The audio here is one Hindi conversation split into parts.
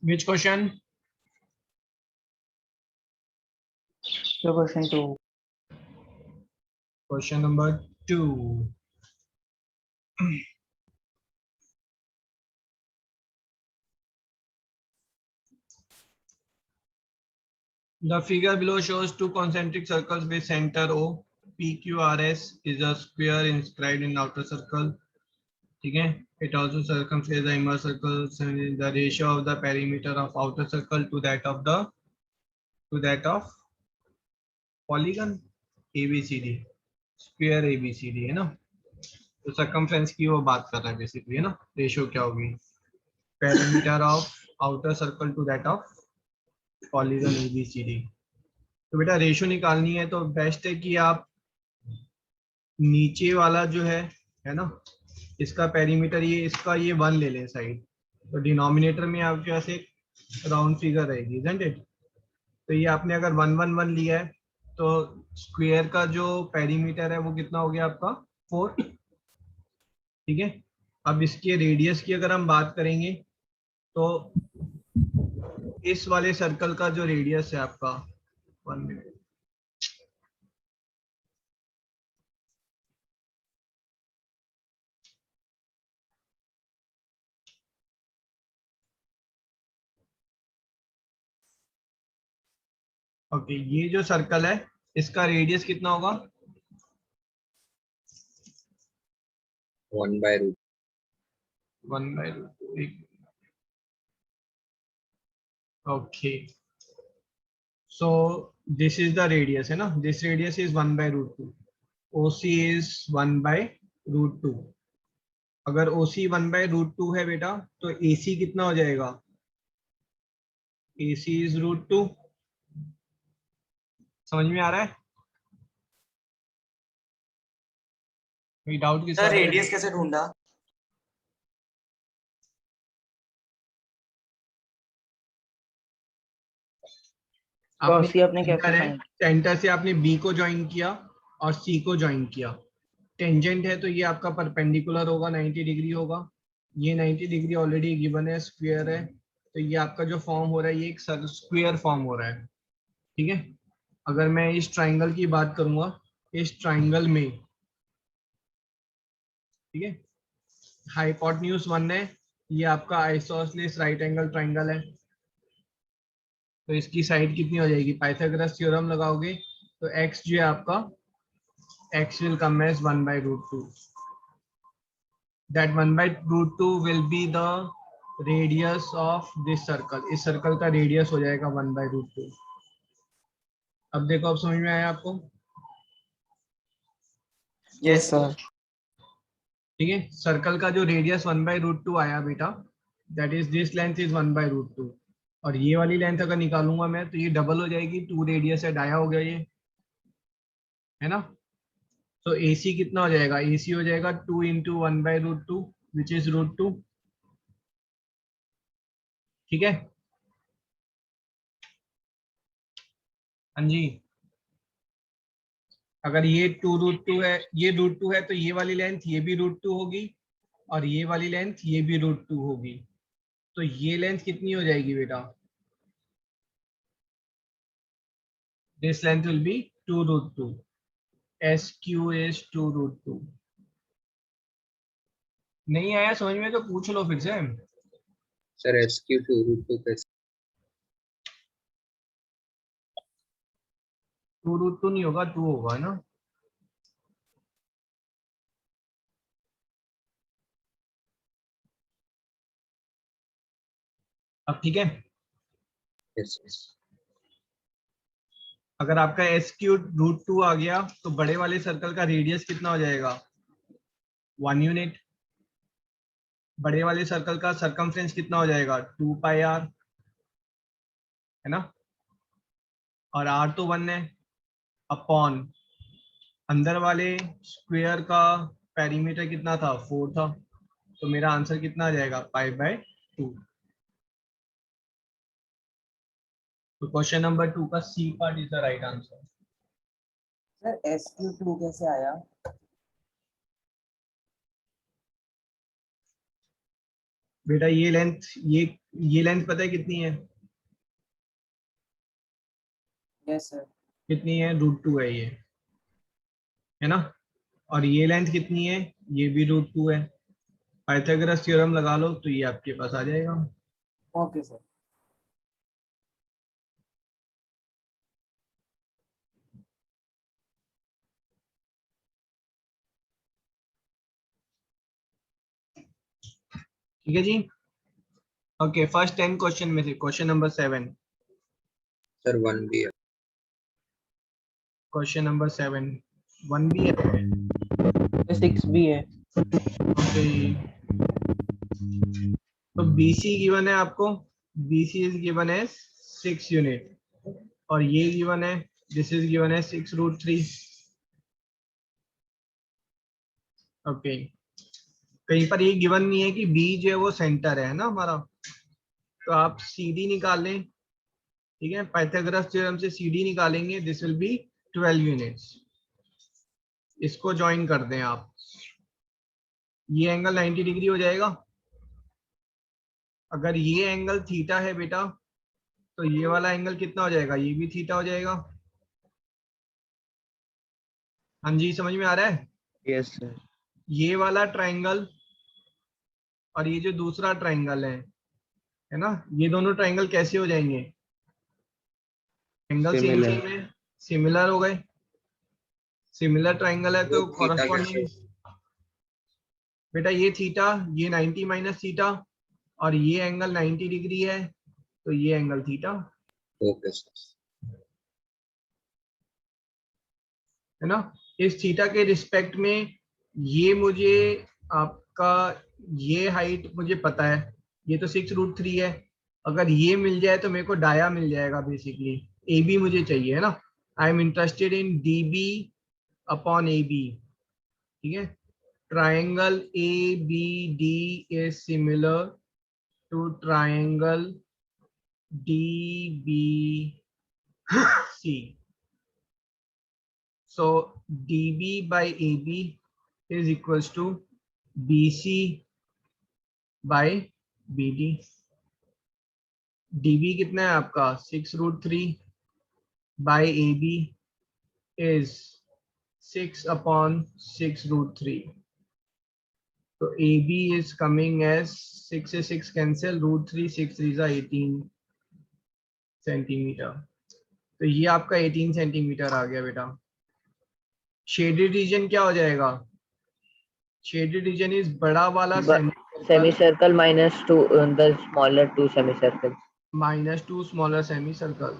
Which question? So question 2. Question number 2. The figure below shows two concentric circles with center O. PQRS is a square inscribed in outer circle. Okay. It also circumference the inner circle. The ratio of the perimeter of outer circle to that of polygon ABCD. Square ABCD है ना. तो circumference की वो बात कर रहा है basically है ना. Ratio क्या होगी? Perimeter of outer circle to that of polygon ABCD. तो बेटा रेशियो निकालनी है तो बेस्ट है कि आप नीचे वाला जो है ना, इसका पेरीमीटर इसका ये 1 ले लें साइड, तो डिनोमिनेटर में आपके पास एक राउंड फिगर रहेगी, isn't it? तो ये आपने अगर 1 1 1 लिया है तो स्क्वायर का जो पेरीमीटर है वो कितना हो गया आपका 4. ठीक है. अब इसके रेडियस की अगर हम बात करेंगे तो इस वाले सर्कल का जो रेडियस है आपका 1 मिनट, ओके, ये जो सर्कल है इसका रेडियस कितना होगा? 1/√2. Okay, so this is the radius है ना, this radius is 1/√2. OC is 1/√2. अगर OC 1/√2 है बेटा तो AC कितना हो जाएगा? AC is √2. समझ में आ रहा है? कोई डाउट किसी? सर रेडियस कैसे ढूंढा? आपने कैसे फाइंड? सेंटर से आपने B को ज्वाइन किया और C को ज्वाइन किया. टेंजेंट है तो ये आपका परपेंडिकुलर होगा, 90 डिग्री होगा. ये 90 डिग्री ऑलरेडी गिवन है, स्क्वायर है, तो ये आपका जो फॉर्म हो रहा है ये एक स्क्वायर फॉर्म हो रहा है. ठीक है. अगर मैं इस ट्राइंगल की बात करूंगा, इस ट्राइंगल में, ठीक है, हाइपोटेन्यूज 1 है, ये आपका आइसोसेलेस राइट एंगल ट्राइंगल है, तो इसकी साइड कितनी हो जाएगी? पाइथागोरस थ्योरम लगाओगे तो x जो है आपका, x will come as 1/√2. That 1/√2 will be the radius of this circle. इस सर्कल का रेडियस हो जाएगा 1/√2. अब देखो, अब समझ में आया आपको? Yes sir. ठीक है. सर्कल का जो रेडियस 1/√2 आया बेटा, that is this length is 1/√2. और ये वाली लेंथ अगर निकालूंगा मैं तो ये डबल हो जाएगी, 2 रेडियस है, डाया हो गया ये, है ना. तो AC कितना हो जाएगा? AC हो जाएगा 2 × 1/√2 विच इज √2. ठीक है. हाँ जी. अगर ये 2√2 है, ये √2 है, तो ये वाली लेंथ ये भी √2 होगी और ये वाली लेंथ ये भी √2 होगी. तो ये लेंथ कितनी हो जाएगी बेटा? This length will be 2√2. SQ is 2√2. नहीं आया समझ में तो पूछ लो फिर से. सर SQ 2√2 कैसे? 2√2 नहीं होगा, 2 होगा ना. अब ठीक है. yes. अगर आपका SQ √2 आ गया तो बड़े वाले सर्कल का रेडियस कितना हो जाएगा? 1 यूनिट. बड़े वाले सर्कल का सरकमफ्रेंस कितना हो जाएगा? 2πr, है ना. और r तो 1 है, अपॉन अंदर वाले स्क्वायर का पेरीमीटर कितना था? 4 था. तो मेरा आंसर कितना आ जाएगा? π/2. तो क्वेश्चन नंबर 2 का C part is the right answer. Sir SQ2 कैसे आया? बेटा ये लेंथ, ये लेंथ पता है कितनी है? Yes sir. कितनी है? √2 है ये, है ना? और ये लेंथ कितनी है? ये भी √2 है। पाइथागोरस थ्योरम लगा लो तो ये आपके पास आ जाएगा। Okay sir. ठीक है जी। ओके, फर्स्ट 10 क्वेश्चन में से क्वेश्चन नंबर 7। सर 1B है। क्वेश्चन नंबर 7 1B है। 6 भी है। ओके, तो BC गिवन है आपको। BC इज गिवन है 6 यूनिट, और ये गिवन है, दिस इज गिवन है 6√3। ओके, कहीं पर ये गिवन नहीं है कि B जो है वो सेंटर है ना हमारा, तो आप CD निकाल लें। ठीक है, पाइथागोरस थ्योरम से CD निकालेंगे, दिस विल बी 12 यूनिट्स। इसको ज्वाइन कर दें आप, ये एंगल 90 डिग्री हो जाएगा। अगर ये एंगल थीटा है बेटा, तो ये वाला एंगल कितना हो जाएगा? ये भी थीटा हो जाएगा। हाँ जी, समझ में आ रहा है? Yes sir. ये वाला ट्राइंगल और ये जो दूसरा ट्राइंगल है ना, ये दोनों ट्राइंगल कैसे हो जाएंगे? Angle same similar. सेम है, सिमिलर हो गए। सिमिलर ट्राइंगल है वो तो थीटा कैसे? कॉरस्पॉन्डिंग, बेटा ये थीटा, ये 90 माइनस थीटा, और ये एंगल 90 डिग्री है, तो ये एंगल थीटा, ओके सर। है ना? इस थीटा के रिस्पेक्ट में ये मुझे आपका, ये हाइट मुझे पता है, ये तो 6√3 है। अगर ये मिल जाए तो मेरे को डाया मिल जाएगा बेसिकली। ए बी मुझे चाहिए, है ना? I am interested in DB upon AB। ठीक है, triangle ABD is similar to triangle DBC। So DB by AB is equals to BC by BD। DB कितना है आपका? 6√3 by AB is 6/6√3। तो AB is coming as 6 से 6 cancel, √3 6 3 18 सेंटीमीटर। तो ये आपका 18 सेंटीमीटर आ गया बेटा। शेडेड रीजन क्या हो जाएगा? शेडेड रीजन इज बड़ा वाला semi semicircle minus two the smaller two semicircles. -2 smaller semi circle.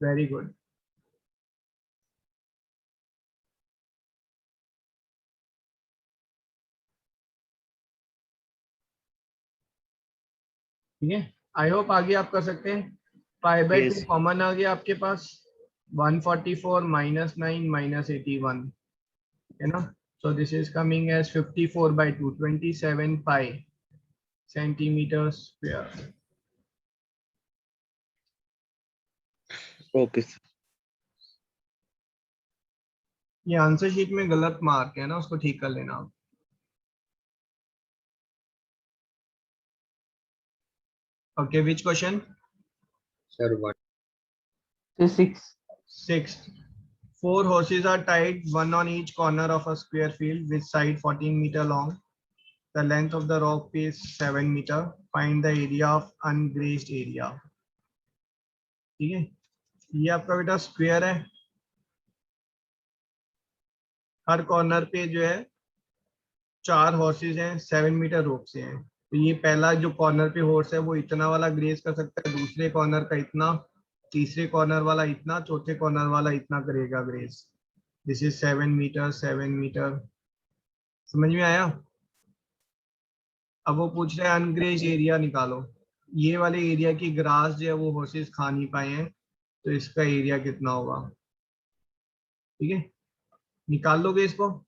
Very good. ठीक है, आई होप आगे आप कर सकते हैं। π/2 कॉमन आ गया आपके पास, 144 -9 -81, है ना? So this is coming as 54/2, 27 pi centimetre square. Okay sir. ये आंसर शीट में गलत मार्क है ना, उसको ठीक कर लेना आप। Okay, which question? Sir 1। 6। 6th, 4 horses are tied, one on each corner of a square field with side 14 meter long. The length of the rope is 7 meter. Find the area of ungrazed area। ठीक है, ये आपका बेटा स्क्वायर है। हर कॉर्नर पे जो है 4 हॉर्सेज हैं, 7 मीटर रोप से हैं। तो ये पहला जो कॉर्नर पे हॉर्स है वो इतना वाला ग्रेज कर सकता है, दूसरे कॉर्नर का इतना, तीसरे कॉर्नर वाला इतना, चौथे कॉर्नर वाला इतना करेगा graze. This is 7 metre 7 metre. समझ में आया? अब वो पूछ रहे हैं अनग्रेज एरिया निकालो। ये वाले एरिया की ग्रास जो है वो हॉर्सेस खा नहीं पाए हैं, तो इसका एरिया कितना होगा? ठीक है, निकाल लोगे इसको?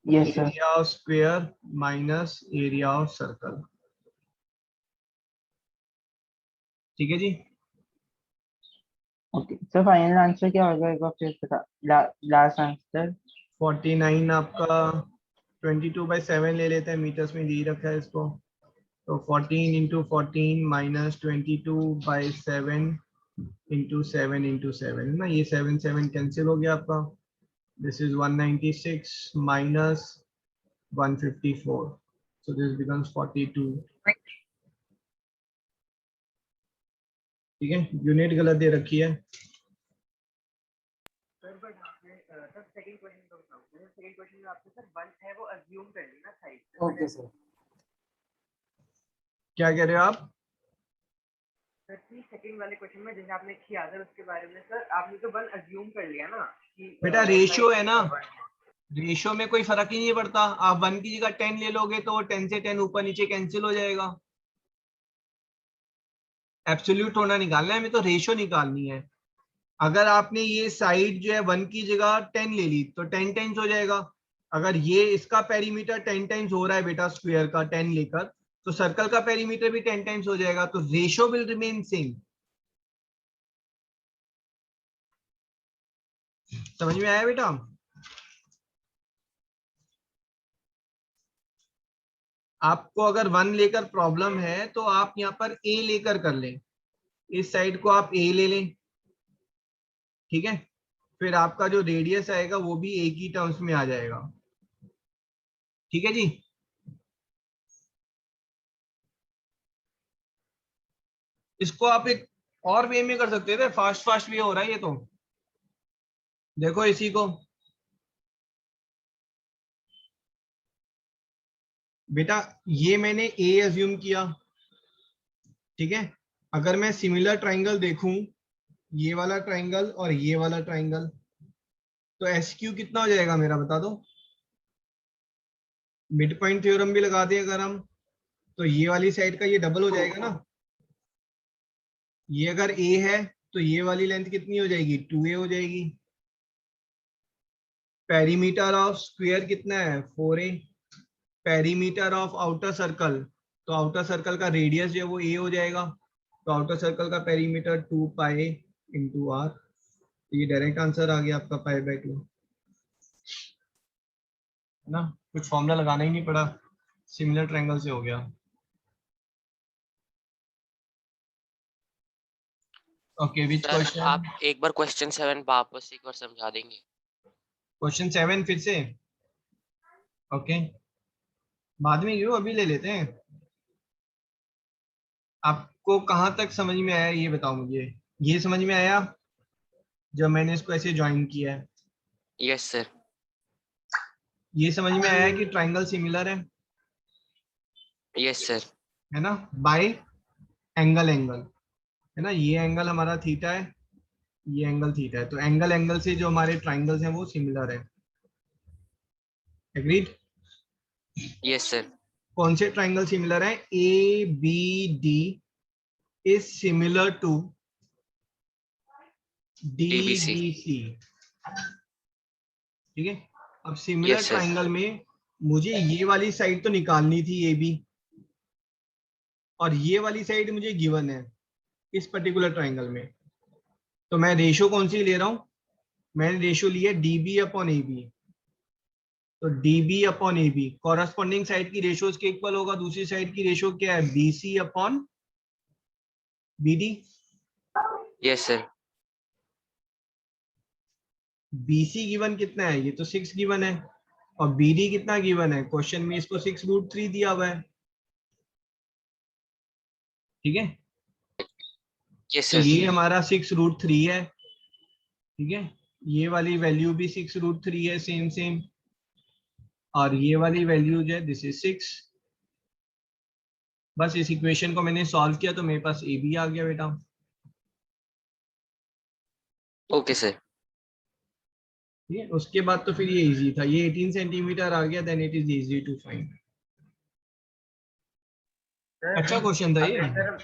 Yes sir. Area of square minus area of circle. ठीक है जी। ओके सर, फाइनल आंसर क्या होगा एक बार फिर बता। लास्ट आंसर 49 आपका 22/7 ले लेते हैं, मीटर्स में दी रखा है इसको। तो 14 इंटू 14 माइनस 22/7 इंटू 7 इंटू 7 ना, ये 7 7 कैंसिल हो गया आपका। This is 196 minus 154, so this becomes 42। ठीक है, यूनिट गलत दे रखी है। सर बट आपने सर सेकंड क्वेश्चन को बताओ। सेकंड क्वेश्चन में आपने सर 1 है वो अज्यूम कर ली ना साइड से। Okay sir. क्या कह रहे हो आप? सर की सेकंड वाले क्वेश्चन में जैसे आपने किया था उसके बारे में सर आपने तो 1 अज्यूम कर लिया ना कि बेटा रेशियो है ना, रेशियो में कोई फर्क ही नहीं पड़ता। आप 1 की जगह 10 ले लोगे तो 10 से 10 ऊपर नीचे कैंसिल हो जाएगा। एब्सोल्यूट होना निकालना है, हमें तो रेशियो निकालनी है। अगर आपने ये साइड जो है 1 की जगह 10 ले ली तो 10 टाइम्स हो जाएगा। अगर ये इसका पेरीमीटर 10 टाइम्स हो रहा है बेटा स्क्वायर का 10 लेकर, तो सर्कल का पेरीमीटर भी 10 टाइम्स हो जाएगा, तो रेशियो विल रिमेन सेम। समझ में आया बेटा? आपको अगर 1 लेकर प्रॉब्लम है तो आप यहाँ पर a लेकर कर लें, इस साइड को आप a ले लें, ठीक है। फिर आपका जो रेडियस आएगा वो भी a की टर्म्स में आ जाएगा, ठीक है जी। इसको आप एक और वे में कर सकते थे, फास्ट फास्ट वे हो रहा है ये तो। देखो इसी को बेटा, ये मैंने a अज्यूम किया, ठीक है। अगर मैं सिमिलर ट्राइंगल देखूं, ये वाला ट्राइंगल और ये वाला ट्राइंगल, तो एस क्यू कितना हो जाएगा मेरा, बता दो। मिड पॉइंट थ्योरम भी लगा दें अगर हम, तो ये वाली साइड का ये डबल हो जाएगा ना। ये अगर a है तो ये वाली लेंथ कितनी हो जाएगी, 2a हो जाएगी। पेरीमीटर ऑफ स्क्वायर कितना है, 4a। Perimeter of outer circle, तो आउटर सर्कल का रेडियस जो है वो a हो जाएगा, तो आउटर सर्कल का पेरीमीटर 2 पाई इंटू आर। ये डायरेक्ट आंसर आ गया आपका π/2, है ना, कुछ फॉर्मूला लगाना ही नहीं पड़ा, सिमिलर ट्रायंगल से हो गया। ओके, विच सर क्वेश्चन? आप एक बार क्वेश्चन 7 वापस एक बार समझा देंगे? क्वेश्चन 7 फिर से? ओके, बाद में क्यों, अभी ले लेते हैं। आपको कहाँ तक समझ में आया ये बताओ मुझे। ये समझ में आया जब मैंने इसको ऐसे ज्वाइन किया है? Yes sir. ये समझ में आया कि ट्राइंगल सिमिलर है? Yes sir. है ना, बाय एंगल है ना, ये एंगल हमारा थीटा है, ये एंगल थीटा है, तो एंगल से जो हमारे ट्राइंगल्स हैं वो सिमिलर है। एग्रीड? Yes sir. कौन से ट्राइंगल सिमिलर है? A B D is similar to D DBC। B C, ठीक है। अब सिमिलर यस सर। ट्राइंगल में मुझे ये वाली साइड तो निकालनी थी ए बी, और ये वाली साइड मुझे गिवन है इस पर्टिकुलर ट्राइंगल में, तो मैं रेशियो कौन सी ले रहा हूं, मैंने रेशियो लिया डीबी अपॉन ए बी। तो DB upon A B corresponding side की रेशियो के इक्वल होगा, दूसरी साइड की रेशियो क्या है, BC upon BD. Yes sir. BC given कितना है, ये तो 6 गिवन है, और बीडी कितना गिवन है, क्वेश्चन में इसको 6√3 दिया हुआ है, ठीक है। यस तो सर। ये हमारा 6√3 है, ठीक है। ये वाली वैल्यू भी 6√3 है, सेम सेम, और ये वाली वैल्यू जो है दिस इज 6। बस इस इक्वेशन को मैंने सॉल्व किया तो मेरे पास ए बी आ गया बेटा। Okay sir. ठीक है, उसके बाद तो फिर ये इजी था, ये 18 सेंटीमीटर आ गया, then it is easy to find. अच्छा क्वेश्चन था ये। सर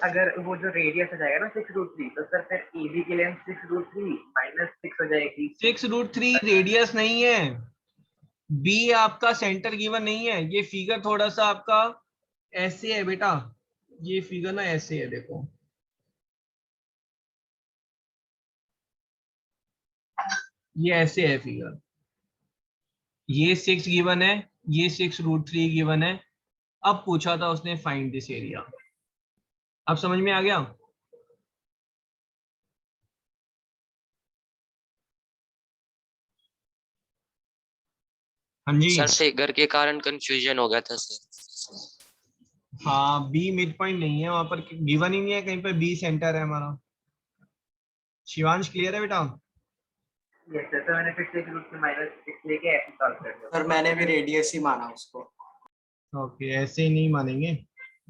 अगर वो जो रेडियस हो जाएगा ना 6√3, तो सर फिर AB की लेंथ 6√3 माइनस 6 हो जाएगी। 6√3 रेडियस नहीं है, बी आपका सेंटर गिवन नहीं है। ये फिगर थोड़ा सा आपका ऐसे है बेटा, ये फिगर ना ऐसे है, देखो ये ऐसे है फिगर, ये 6 गिवन है, ये 6√3 गिवन है। अब पूछा था उसने फाइंड दिस एरिया। अब समझ में आ गया? हाँ जी। सर फिगर के कारण कंफ्यूजन हो गया था सर। हाँ, बी मिड पॉइंट नहीं है वहां पर, गिवन ही नहीं है कहीं पे बी सेंटर है हमारा। शिवांश क्लियर है बेटा? यस सर, तो मैंने फिर से रूट से -6 लेके ऐसे सॉल्व कर दिया। सर मैंने भी रेडियस ही माना उसको। ओके, ऐसे ही नहीं मानेंगे,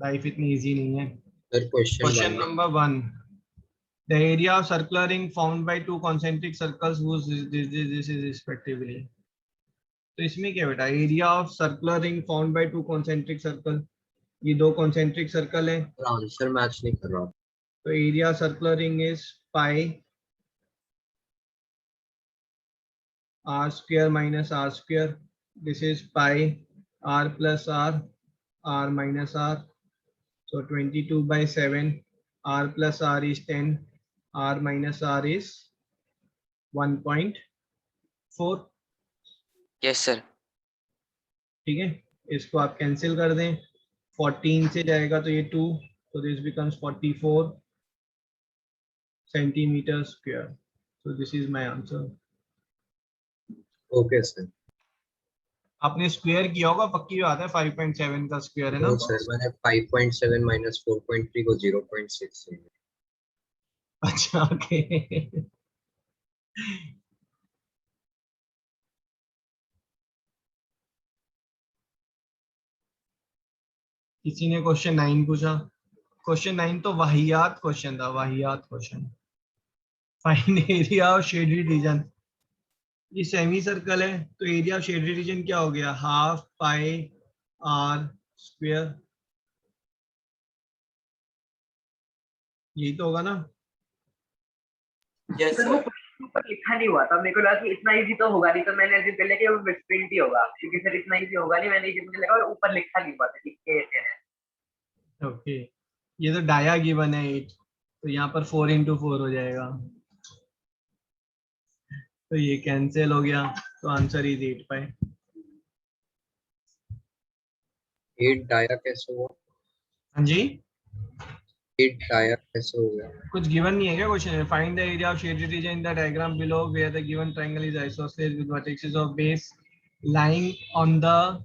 लाइफ इतनी इजी नहीं है। Sir question question number 1, the area of circular ring formed by two concentric circles whose this is respectively। तो इसमें क्या बेटा, area of circular ring found by two concentric circle, ये दो कॉन्सेंट्रिक सर्कल है, आंसर मैच नहीं कर रहा। तो area circular ring is pi r square minus r square, this is pi r plus r minus r, so 22/7, r plus r is 10, r minus r is 1.4। Yes sir. ठीक है, इसको आप कैंसिल कर दें, 14 से जाएगा तो ये 2, so this becomes 44 centimeter square, so this is my answer। Okay sir. आपने स्क्वायर किया होगा, पक्की बात है, 5.7 का स्क्वायर है ना? नो सर, मैंने 5.7 माइनस 4.3 को 0.6 से। अच्छा, ओके। किसी ने क्वेश्चन 9 पूछा। क्वेश्चन 9 तो वाहियात क्वेश्चन था, वाहियात question. Find area of shaded reason. ये सेमी सर्कल है, तो एरिया ऑफ शेडेड रीजन क्या हो गया, हाफ पाई आर स्क्वायर, यही तो होगा ना? यस सर वो सर। क्वेश्चन ऊपर लिखा नहीं हुआ था, मेरे को लगा कि इतना इजी तो होगा नहीं, तो मैंने ऐसे कर लिया कि वो मिसप्रिंट ही होगा, क्योंकि सर इतना इजी होगा नहीं, मैंने मुझे लगा, और ऊपर लिखा नहीं हुआ था, लिख के ऐसे है। ओके, ये तो डाया गिवन है 8, तो यहाँ पर 4 × 4 हो जाएगा, तो ये कैंसिल हो गया, तो आंसर इज 8 पाई। 8 डाया कैसे हुआ? हाँ जी, 8 डाया कैसे हो गया? कुछ गिवन नहीं है क्या question? Find the area of shaded region in the diagram below where the given triangle is isosceles with vertexes of base lying on the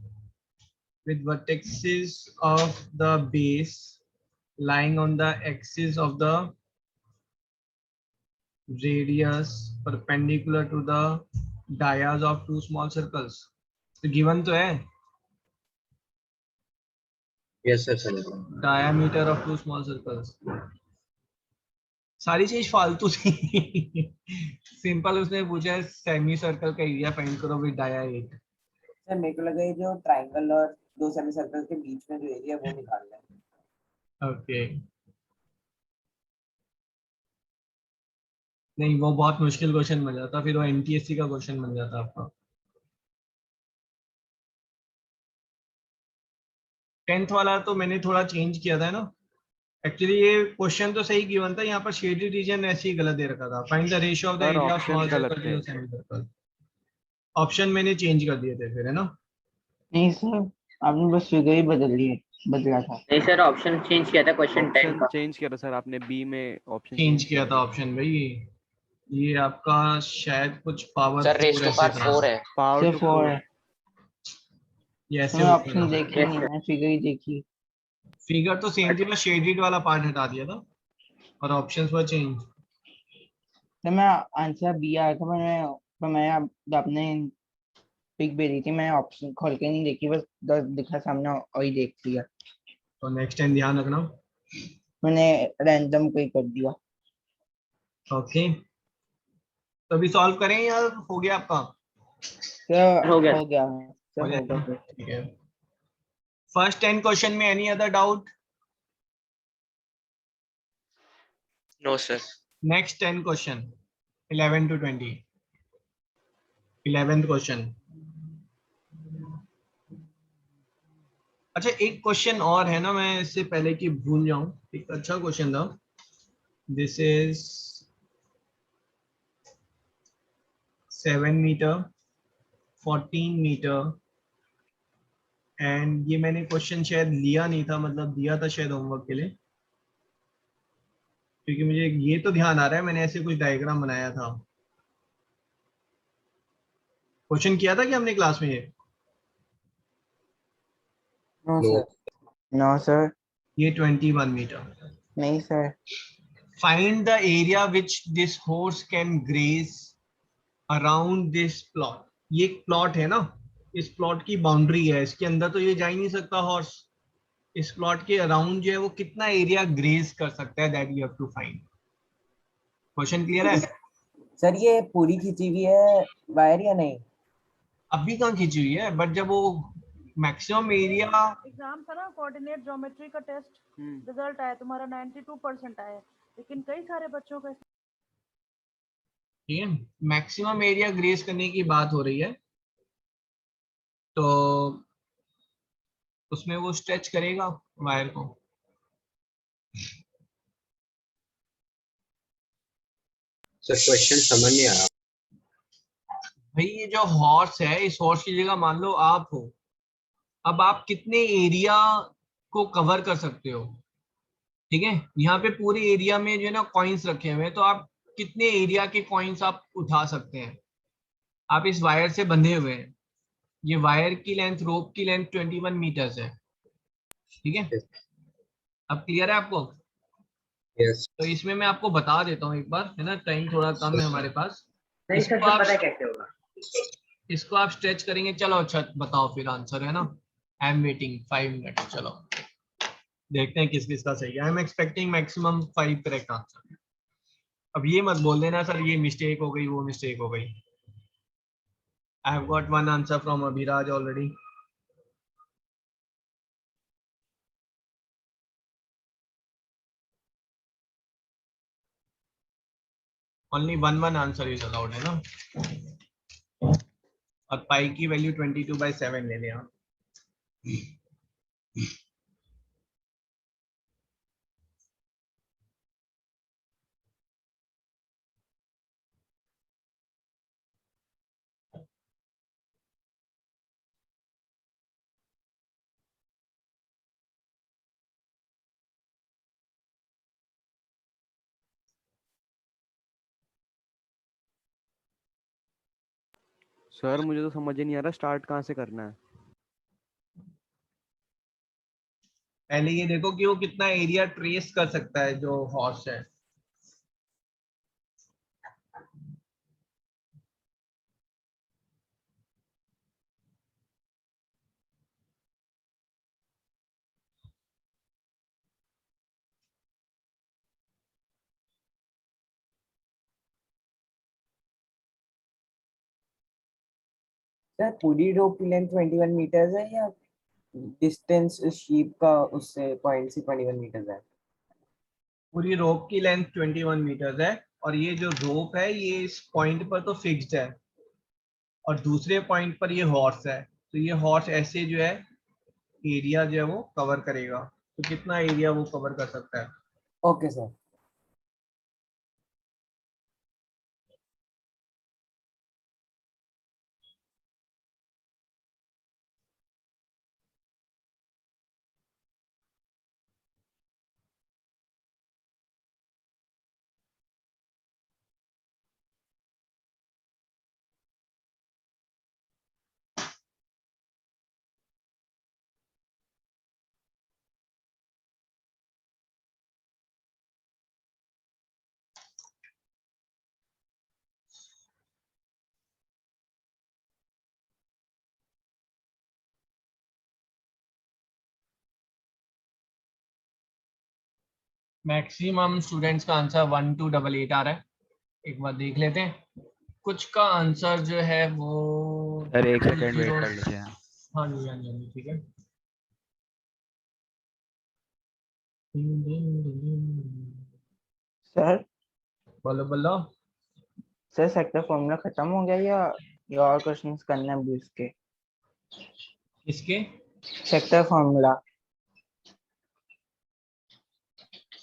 with vertices of the base lying on the axis of the radius perpendicular to the dias of two small circles। तो गिवन तो है यस सर, समझ गया। diameter of two small circles। सारी चीज फालतू थी। सिंपल उसने पूछा है सेमी सर्कल का एरिया फाइंड करो विद डाया 8। सर मेरे को लगा ये जो ट्रायंगल और दो सेमी सर्कल के बीच में जो एरिया वो निकालना है। ओके, नहीं वो बहुत मुश्किल क्वेश्चन बन जाता, फिर वो एनटीएससी का क्वेश्चन बन जाता आपका। 10th वाला तो मैंने थोड़ा चेंज किया था ना, एक्चुअली ये क्वेश्चन तो सही गिवन था, यहाँ पर शेडेड रीजन ऐसे ही गलत दे रखा था। Find the ratio of the area of small circle to semi circle. Option मैंने चेंज कर दिए थे फिर, है ना? नहीं सर, आपने बस फिगर ही बदला था। नहीं सर, ऑप्शन चेंज किया था क्वेश्चन 10 का। चेंज किया था सर आपने, बी में ऑप्शन चेंज किया था ऑप्शन भाई, ये आपका शायद कुछ power sir raise to power 4 है। पावर सिर्फ टू और 4। ये ऐसे मैंने ऑप्शन देखे नहीं, मैंने फिगर ही देखी। फिगर तो सेम थी, बस शेडेड वाला पार्ट हटा दिया था और ऑप्शंस वर चेंज। तो मैं आंसर बी आया था, मैंने आपने पिक भेजी थी, मैंने ऑप्शन खोल के नहीं देखी, बस 10 दिखा सामने और ही देख लिया। तो नेक्स्ट टाइम ध्यान रखना। मैंने रैंडम कोई कर दिया। ओके, तो अभी सॉल्व करें या हो गया आपका? तो हो गया। हो गया हो सर, गया हो गया ना? सर। ठीक है। फर्स्ट 10 क्वेश्चन में any other doubt? No sir. Next 10 question 11 to 20, 11th question. अच्छा, एक क्वेश्चन और है ना, मैं इससे पहले कि भूल जाऊं, एक अच्छा क्वेश्चन था। This is 7 metre 14 metre and ये मैंने क्वेश्चन शायद लिया नहीं था, मतलब दिया था शायद होमवर्क के लिए, क्योंकि मुझे ये तो ध्यान आ रहा है मैंने ऐसे कुछ डायग्राम बनाया था। क्वेश्चन किया था कि हमने क्लास में ये? No No. Sir. No sir. ये 21 मीटर। नहीं sir. Find the area which this horse can graze around this plot. ये एक प्लॉट है ना, इस प्लॉट की बाउंड्री है, इसके अंदर तो ये जा ही नहीं सकता हॉर्स। इस प्लॉट के अराउंड जो है वो कितना एरिया ग्रेज कर सकता है, that you have to find. Question clear है? सर ये पूरी खींची हुई है वायर या नहीं? अभी कहाँ खींची हुई है, बट जब वो मैक्सिमम एरिया, एग्जाम था ना कोऑर्डिनेट ज्योमेट्री का टेस्ट, रिजल्ट आया तुम्हारा 92% आया, लेकिन कई सारे बच्चों का ठीक है, मैक्सिमम एरिया ग्रेज करने की बात हो रही है, तो उसमें वो स्ट्रेच करेगा वायर को। सर क्वेश्चन समझ नहीं आया। भाई ये जो हॉर्स है, इस हॉर्स की जगह मान लो आप हो, अब आप कितने एरिया को कवर कर सकते हो? ठीक है, यहाँ पे पूरे एरिया में जो है ना कॉइन्स रखे हुए हैं, तो आप कितने एरिया के कॉइन्स आप उठा सकते हैं? आप इस वायर से बंधे हुए हैं, ये वायर की लेंथ, रोप की लेंथ 21 मीटर्स है। ठीक है, अब क्लियर है आपको? यस तो इसमें मैं आपको बता देता हूँ एक बार, है ना, टाइम थोड़ा कम है हमारे पास। नहीं सर, इसको तो आप पता है कैसे होगा। इसको आप स्ट्रेच करेंगे। चलो अच्छा बताओ फिर आंसर, है ना। आई एम वेटिंग 5 मिनट, चलो देखते हैं किस किस का सही है। I am expecting maximum 5 correct answer. अब ये मत बोल देना सर ये मिस्टेक हो गई, वो मिस्टेक हो गई। I have got 1 answer from Abhiraj already. Only 1 answer is allowed, है ना। और पाई की वैल्यू 22/7 ले लें आप। सर मुझे तो समझ ही नहीं आ रहा स्टार्ट कहाँ से करना है। पहले ये देखो कि वो कितना एरिया ट्रेस कर सकता है जो हॉर्स है। सर पूरी रोप की लेंथ 21 मीटर्स है या डिस्टेंस शीप का उससे पॉइंट से 21 मीटर्स है? पूरी रोप की लेंथ 21 मीटर्स है, और ये जो रोप है ये इस पॉइंट पर तो फिक्स्ड है, और दूसरे पॉइंट पर ये हॉर्स है, तो ये हॉर्स ऐसे जो है एरिया जो है वो कवर करेगा। तो कितना एरिया वो कवर कर सकता है? Okay sir. मैक्सिमम स्टूडेंट्स का आंसर 1288 आ रहा है। एक बार देख लेते हैं, कुछ का आंसर जो है वो सर एक सेकंड वेट 20। कर लीजिए। हाँ जी हाँ जी हाँ जी, ठीक है। सर बोलो बोलो। सर सेक्टर फॉर्मूला खत्म हो गया या और क्वेश्चंस करने हैं बीस के? इसके सेक्टर फॉर्मूला।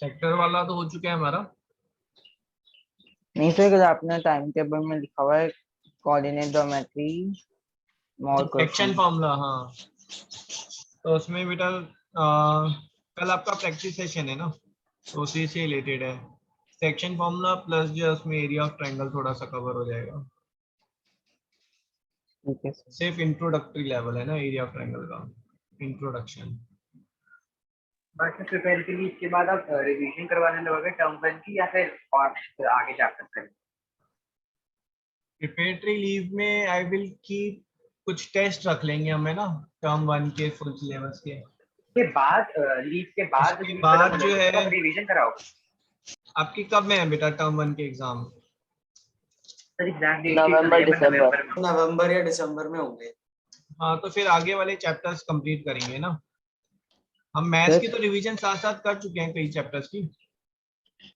सेक्टर वाला तो हो चुका है हमारा। नहीं सर, अगर आपने टाइम टेबल में लिखा हुआ है coordinate geometry more section question. Formula, हाँ तो उसमें बेटा कल आपका प्रैक्टिस सेशन है ना, तो उसी से रिलेटेड है। सेक्शन फॉर्मूला प्लस जो है उसमें एरिया ऑफ ट्रायंगल थोड़ा सा कवर हो जाएगा। ठीक है सर। सिर्फ इंट्रोडक्टरी लेवल है ना एरिया ऑफ ट्रायंगल का, इंट्रोडक्शन। बट प्रिपेयर के लिए इसके बाद आप रिवीजन करवाने लगोगे टर्म 1 की, या फिर आगे चैप्टर करेंगे? प्रिपरेटरी लीव में आई विल कीप कुछ टेस्ट रख लेंगे हमें ना, टर्म 1 के फुल सिलेबस के। के बाद लीव के बाद उसके बाद जो है रिवीजन कराओगे? आपकी कब में है बेटा टर्म 1 के एग्जाम? सर एग्जैक्ट डेट नवंबर दिसंबर। नवंबर या दिसंबर में होंगे। हाँ तो फिर आगे वाले चैप्टर्स कंप्लीट करेंगे ना। हम मैथ्स की तो रिवीजन साथ साथ कर चुके हैं कई चैप्टर्स की,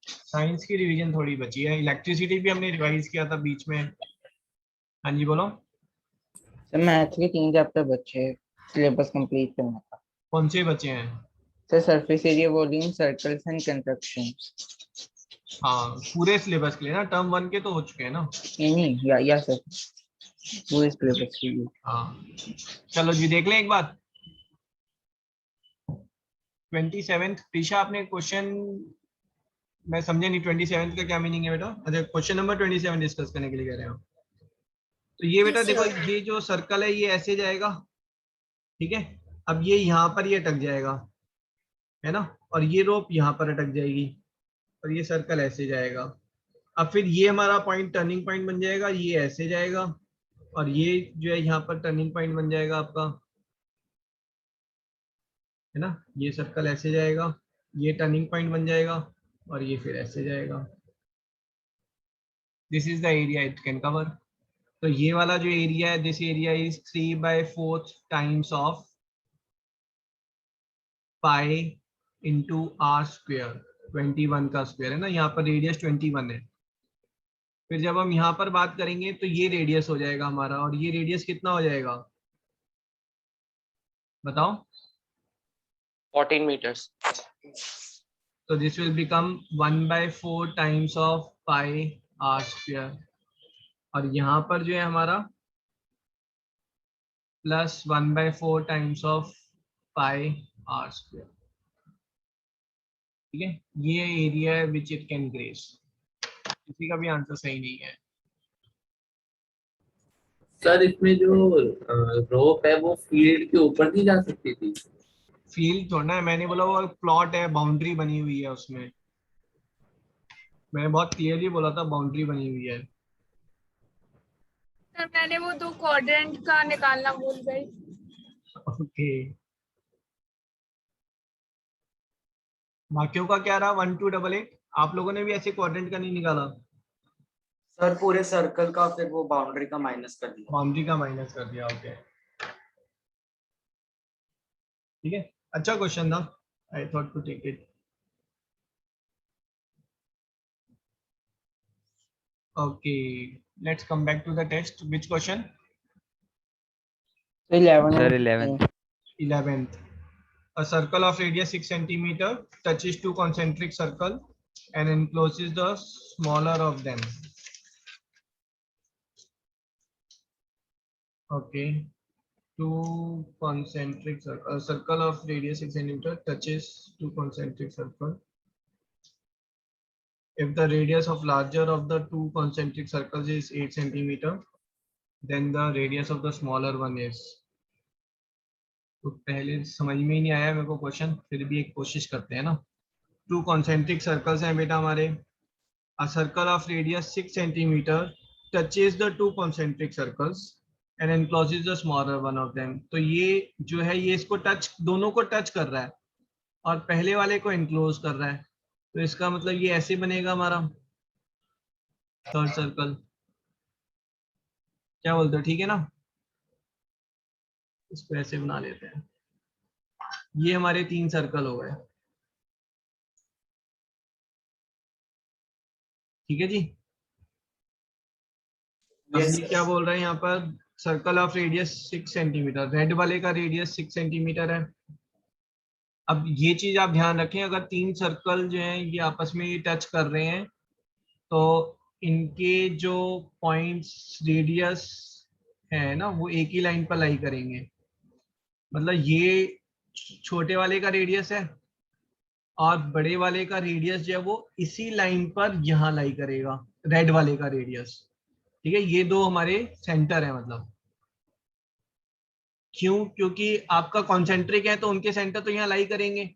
साइंस की रिवीजन थोड़ी बची है। इलेक्ट्रिसिटी भी हमने रिवाइज किया था बीच में। हाँ जी बोलो। सर मैथ्स के 3 चैप्टर बचे हैं सिलेबस कंप्लीट करने का। कौन से बचे हैं? Sir surface area, volume, circles and construction. हाँ पूरे सिलेबस के लिए ना, टर्म 1 के तो हो चुके हैं ना। नहीं या सर पूरे सिलेबस के लिए। हाँ चलो जी देख लें एक बार। 27th प्रीशा आपने क्वेश्चन, मैं समझे नहीं 27th का क्या मीनिंग है बेटा? अच्छा क्वेश्चन नंबर 27 डिस्कस करने के लिए कह रहे हो। तो ये बेटा देखो, ये जो सर्कल है ये ऐसे जाएगा, ठीक है। अब ये यहाँ पर ये अटक जाएगा, है ना, और ये रोप यहाँ पर अटक जाएगी, और ये सर्कल ऐसे जाएगा। अब फिर ये हमारा पॉइंट टर्निंग पॉइंट बन जाएगा, ये ऐसे जाएगा, और ये जो है यहाँ पर टर्निंग पॉइंट बन जाएगा आपका, है ना। ये सर्कल ऐसे जाएगा, ये टर्निंग पॉइंट बन जाएगा, और ये फिर ऐसे जाएगा। This is the area it can cover. तो ये वाला जो एरिया है, this area is 3/4 times of pi into r square, 21 का स्क्वायर है ना, यहाँ पर रेडियस 21 है। फिर जब हम यहाँ पर बात करेंगे तो ये रेडियस हो जाएगा हमारा, और ये रेडियस कितना हो जाएगा बताओ? 14 meters. तो this will become 1/4 times of pi r square, और यहाँ पर जो है हमारा plus 1/4 times of pi r square, ठीक है। ये एरिया है विच इट कैन ग्रेस। किसी का भी आंसर सही नहीं है। सर इसमें जो रोप है वो फील्ड के ऊपर नहीं जा सकती थी? फील्ड थोड़ा है, मैंने बोला वो प्लॉट है, बाउंड्री बनी हुई है उसमें, मैंने बहुत क्लियरली बोला था बाउंड्री बनी हुई है। सर मैंने वो 2 क्वाड्रेंट का निकालना भूल गई। ओके बाकियों का क्या रहा? 1288। आप लोगों ने भी ऐसे क्वाड्रेंट का नहीं निकाला? सर पूरे सर्कल का, फिर वो बाउंड्री का माइनस कर दिया। बाउंड्री का माइनस कर दिया, ओके ठीक है। अच्छा क्वेश्चन था, I thought to take it. Okay let's come back to the test. Which question? 11 Sir, and 11th. 11th. A circle of radius 6 centimeter touches two concentric circle and encloses the smaller of them. Okay, two concentric circle. A circle of radius 6 centimeter touches two concentric circle. If the radius of larger of the two concentric circles is 8 centimeter, then the radius of the smaller one is. तो पहले समझ में ही नहीं आया मेरे को क्वेश्चन, फिर भी एक कोशिश करते हैं ना। टू कॉन्सेंट्रिक सर्कल्स हैं बेटा हमारे। A circle of radius 6 centimetre touches the two concentric circles and encloses the smaller one of them. तो ये जो है ये इसको टच, दोनों को टच कर रहा है और पहले वाले को एनक्लोज कर रहा है, तो इसका मतलब ये ऐसे बनेगा हमारा थर्ड सर्कल। क्या बोलते हो, ठीक है ना? इसको ऐसे बना लेते हैं। ये हमारे 3 सर्कल हो गए, ठीक है जी। अब ये क्या बोल रहे हैं यहाँ पर? Circle of radius 6 centimetre, red वाले का रेडियस 6 सेंटीमीटर है। अब ये चीज आप ध्यान रखें, अगर 3 सर्कल जो हैं ये आपस में ये टच कर रहे हैं तो इनके जो पॉइंट्स रेडियस है ना वो एक ही लाइन पर लाई करेंगे। मतलब ये छोटे वाले का रेडियस है और बड़े वाले का रेडियस जो है वो इसी लाइन पर यहाँ लाई करेगा, रेड वाले का रेडियस। ठीक है, ये दो हमारे सेंटर है। मतलब क्यों? क्योंकि आपका कॉन्सेंट्रिक है तो उनके सेंटर तो यहाँ लाई करेंगे।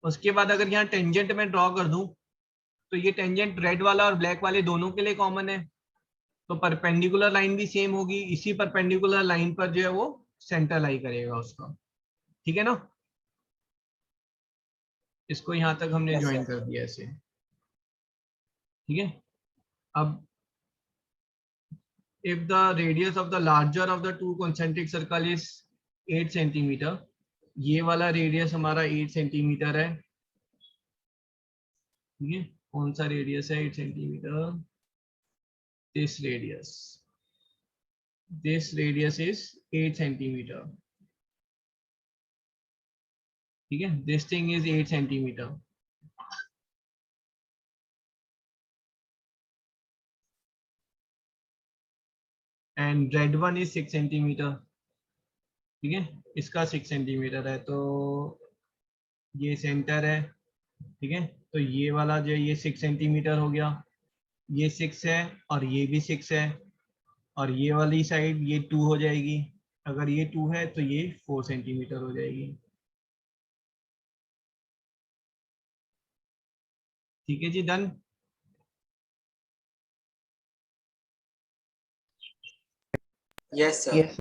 उसके बाद अगर यहाँ टेंजेंट में ड्रॉ कर दूं तो ये टेंजेंट रेड वाला और ब्लैक वाले दोनों के लिए कॉमन है, तो परपेंडिकुलर लाइन भी सेम होगी, इसी परपेंडिकुलर लाइन पर जो है वो सेंटर लाई करेगा उसका। ठीक है ना, इसको यहां तक हमने Yes, ज्वाइन sir. कर दिया ऐसे। ठीक है, अब if the radius of the larger of the two concentric circle is 8 centimetre, ये वाला रेडियस हमारा 8 सेंटीमीटर है। ठीक है, कौन सा रेडियस है 8 centimetre? this radius is 8 centimetre. ठीक है, this thing is 8 centimetre. And red one is 6 centimetre. ठीक है, इसका 6 सेंटीमीटर है, तो ये सेंटर है। ठीक है, तो ये वाला जो ये 6 सेंटीमीटर हो गया, ये 6 है और ये भी 6 है, और ये वाली साइड ये 2 हो जाएगी। अगर ये 2 है तो ये 4 सेंटीमीटर हो जाएगी। ठीक है जी, done. Yes, sir. Yes.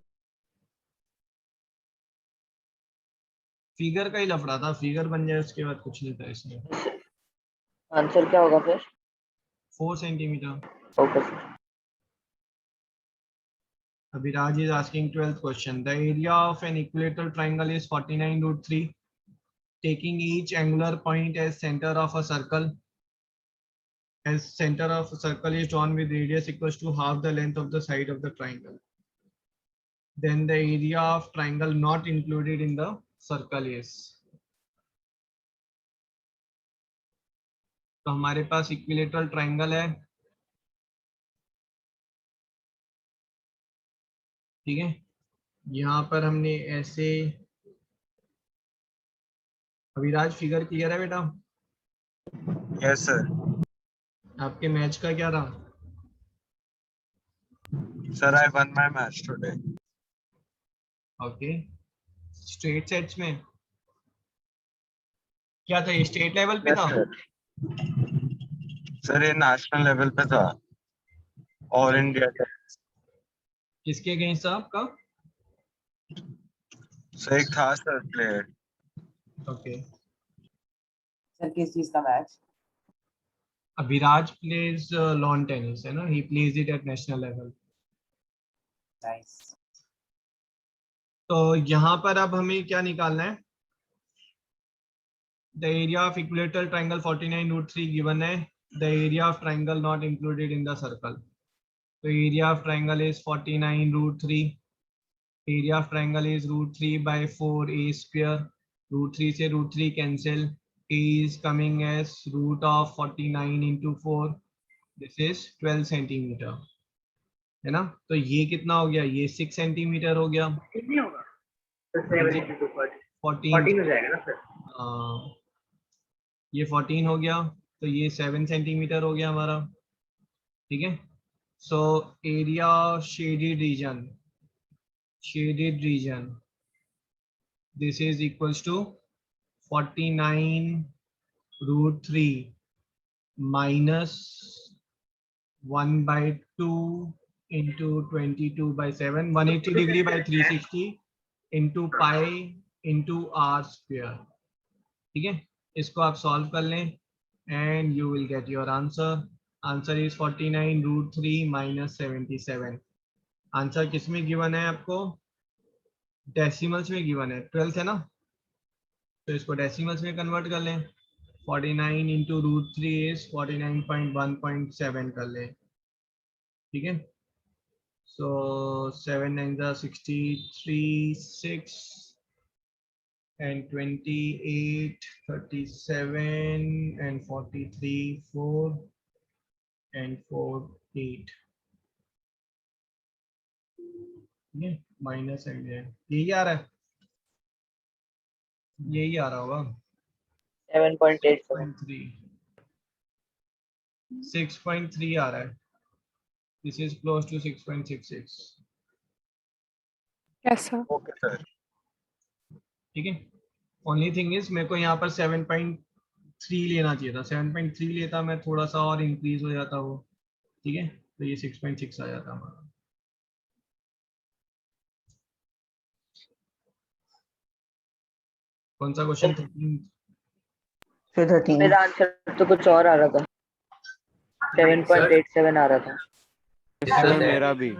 Figure का ही लफड़ा था, फिगर बन जाए उसके बाद कुछ नहीं था इसमें। आंसर क्या होगा फिर? 4 centimetre. Okay sir. Abhiraj is asking 12th question. The area of an equilateral triangle is 49 root 3. Taking each angular point as center of a circle. As center of a circle is drawn with radius equals to half the length of the side of the triangle. Then the area of triangle not included in the circle is. तो हमारे पास इक्विलेटरल ट्राइंगल है। ठीक है, यहाँ पर हमने ऐसे, अभिराज फिगर क्लियर है बेटा? Yes sir. आपके मैच का क्या रहा? Sir I one my match today. Okay, straight sets में क्या था? ये स्टेट लेवल पे था? सर ये नेशनल लेवल पे था, ऑल इंडिया का। किसके अगेंस्ट था आपका? सर एक था सर प्लेयर। ओके, सर किस चीज का match? Abhiraj plays lawn tennis है ना, he plays it at national level. Nice. तो यहाँ पर अब हमें क्या निकालना है? The area of equilateral triangle 49 root 3 given है। The area of triangle not included in the circle. तो area of triangle is 49 root 3। Area of triangle is root 3 by 4 a square. Root 3 से root 3 cancel. A is coming as root of 49 into 4, this is 12 centimetre, है ना। तो ये कितना हो गया? ये 6 सेंटीमीटर हो गया। कितनी होगा? तो 7 into 2 14 हो जाएगा ना सर? ये 14 हो गया, तो ये 7 सेंटीमीटर हो गया हमारा। ठीक है, so area shaded region this is equals to 49 root 3 minus 1/2 into 22/7, 180 degree by 360 into pi into r square। ठीक है, इसको आप सॉल्व कर लें and you will get your answer. Answer is 49 root 3 minus 77। Answer किस में गिवन है आपको? डेसिमल्स में गिवन है, 12th है ना, तो इसको डेसिमल्स में कन्वर्ट कर लें। 49 इंटू रूट 3 इज 49.1.7 कर लें। ठीक है, so 7 9 63, 6 and 28 37 and 43 4 and 4 8। ठीक है, माइनस एंड यही आ रहा है, यही आ रहा होगा 7.87. 6.3 आ रहा है, दिस इज क्लोज टू 6.66. कैसा? Okay sir. ठीक है, ओनली थिंग इज मेरे को यहाँ पर 7.3 लेना चाहिए था, 7.3 लेता मैं थोड़ा सा और इंक्रीज हो जाता वो. ठीक है, तो ये 6.6 आ जाता हमारा. कौन सा क्वेश्चन? 13. मेरा आंसर तो कुछ और आ रहा था. 7.87 आ रहा था. सर मेरा भी.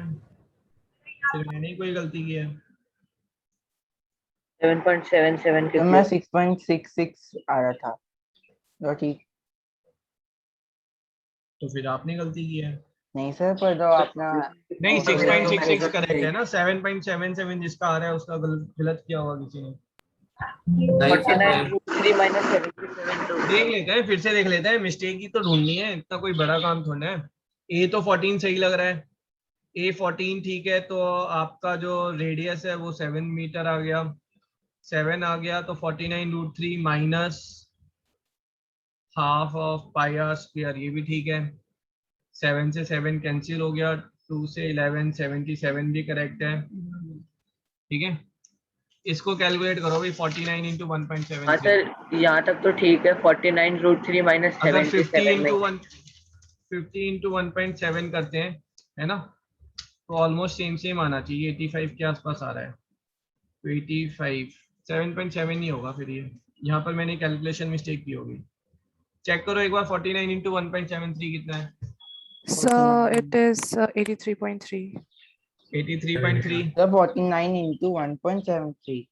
फिर मैंने ही कोई गलती की है. 7.77 तो मैं 6.66 आ रहा था. तो ठीक. तो फिर आपने गलती की है. नहीं सर, पर तो अपना नहीं, तो मेरा तो 6.66 मेरे करेक्ट है ना. 7.77 जिसका आ रहा है उसका गलत किया होगा किसी ने. 49√3 minus 77. देख लेते हैं, फिर से देख लेते हैं. मिस्टेक ही तो ढूंढनी है, इतना कोई बड़ा काम थोड़ा है. ए तो 14 सही लग रहा है. ए 14 ठीक है, तो आपका जो रेडियस है वो 7 मीटर आ गया. 7 आ गया तो 49√3 minus half of pi r square, ये भी ठीक है. 7 से 7 कैंसिल हो गया. 2 से 11 77 भी करेक्ट है. ठीक है, इसको कैलकुलेट करो भाई. 49 इंटू 1.7. हाँ सर, यहाँ तक तो ठीक है. 49√3 minus अगर 50 77 में इंटू 1.7 करते हैं, है ना, तो ऑलमोस्ट सेम आना चाहिए. 85 के आसपास आ रहा है. तो 85 7.7 ही होगा फिर ये. यहाँ पर मैंने कैलकुलेशन मिस्टेक की होगी. चेक करो एक बार. 49 इंटू 1.73 कितना है? So it is 83.3. 83.3. तो 49 into 1.73.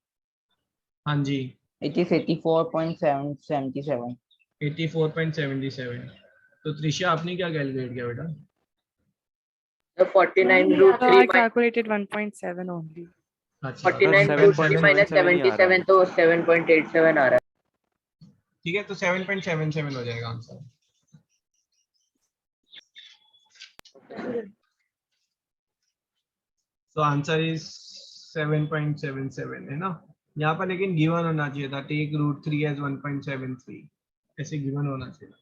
हाँ जी, It is 84.77. 84.77. तो त्रिशा आपने क्या कैलकुलेट किया बेटा? तो 49√3 I calculated 1.7 only. अच्छा, 49√3 minus 77 तो 7.87 आ रहा है. ठीक है, तो 7.77 हो जाएगा आंसर. तो आंसर इज 7.77 है ना. यहाँ पर लेकिन गिवन होना चाहिए था. टेक √3 एज 1.73, ऐसे गिवन होना चाहिए.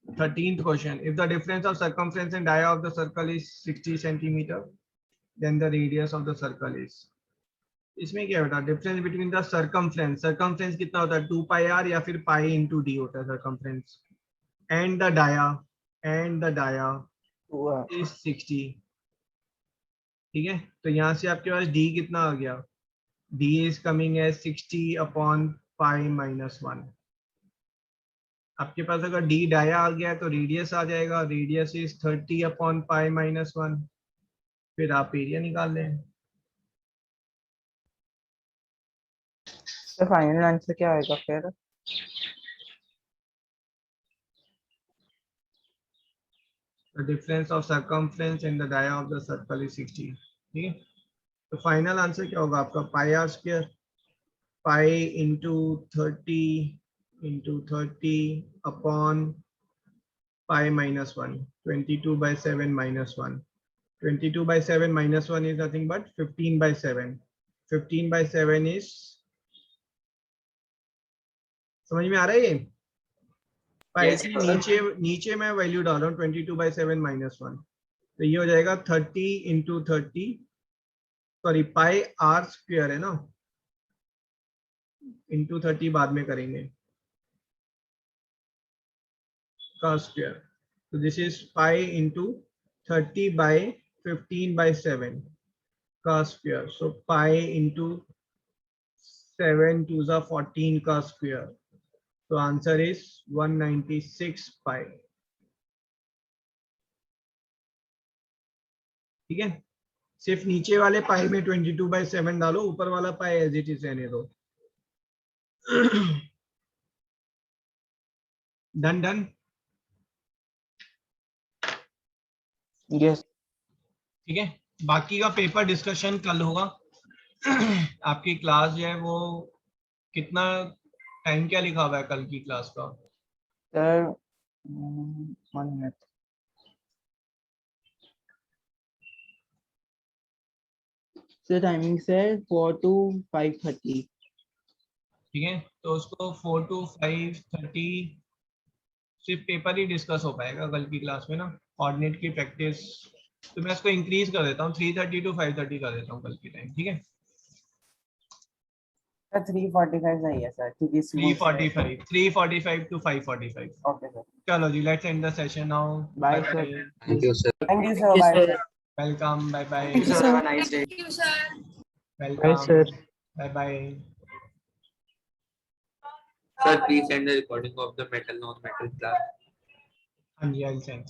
Thirteenth question. If the difference of circumference and dia of the circle is 60 centimeter, then the radius of the circle is. इसमें क्या बेटा? Difference between the circumference. Circumference कितना होता है? 2 पाई आर या फिर पाई इंटू डी होता है circumference. And the dia is 60. ठीक है, तो यहाँ से आपके पास डी कितना आ गया? D is coming as 60 upon pi minus 1. आपके पास अगर डी डाया आ गया तो रेडियस आ जाएगा. Radius is 30 upon pi minus 1. फिर आप एरिया निकाल लें. तो फाइनल आंसर क्या आएगा फिर? The difference of circumference and the dia of the circle is 60. ठीक है, तो फाइनल आंसर क्या होगा आपका? Pi r square, pi into 30 upon pi minus 1. 22/7 minus 1. 22/7 minus 1 is nothing but 15/7. 15/7 is, समझ में आ रहा है ये? Yes, नीचे मैं वैल्यू डाल रहा हूँ 22/7 minus 1. तो ये हो जाएगा 30 into 30, sorry pi r square है ना, इंटू 30 बाद में करेंगे का स्क्वायर. तो दिस इज पाई इंटू 30/15/7 का स्क्वायर. सो पाई इंटू 7 2 14 का स्क्वायर. तो आंसर इज 196 पाई. ठीक है, सिर्फ नीचे वाले पाई में 22/7 डालो, ऊपर वाला पाई एज इट इज रहने दो. डन. यस. ठीक है, बाकी का पेपर डिस्कशन कल होगा. आपकी क्लास जो है वो कितना टाइम क्या लिखा हुआ है कल की क्लास का? Sir 1 minute. So timing से 4 to 5:30. ठीक है, तो उसको 4 to 5:30 सिर्फ पेपर ही डिस्कस हो पाएगा कल की क्लास में ना, कोऑर्डिनेट की प्रैक्टिस। तो मैं इसको इंक्रीज कर देता हूँ 3:30 to 5:30 कर देता हूँ कल की टाइम, ठीक है। 3:45 सही है सर, क्योंकि 3:45 to 5:45। ओके सर, चलो जी, let's end the session now. Bye, sir. Thank you, sir. Thank you sir, bye sir. Welcome, bye bye. Thank you, sir. Welcome, bye bye. Sir, please send the recording of the metal non-metal class. हाँ जी, आई सेंड।